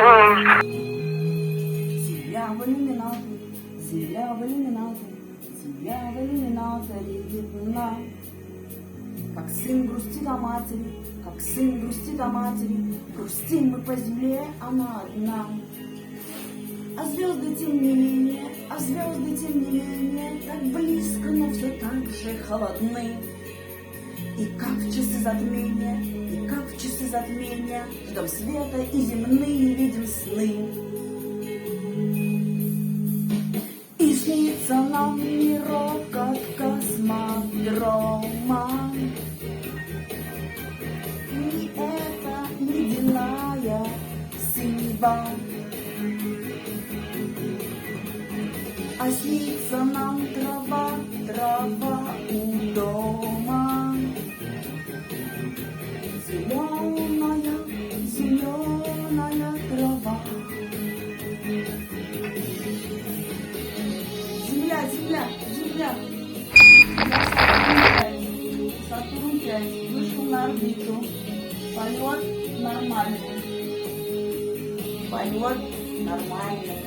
Земля в иллюминаторе, земля в иллюминаторе, земля в иллюминаторе видна. Как сын грустит о матери, как сын грустит о матери, грустим мы по земле, она одна. А звезды тем не менее, а звезды тем не менее, так близко, но все так же холодны. И как в часы затмения, и как в часы затмения, ждем света и земные видим сны. И снится нам мирок от космодрома. И это ледяная синева. А снится нам трава, трава у дома. Зеленая, зеленая трава. Земля, земля, земля. Сатурн 5 вышел на орбиту. Полет нормальный. Полет нормальный.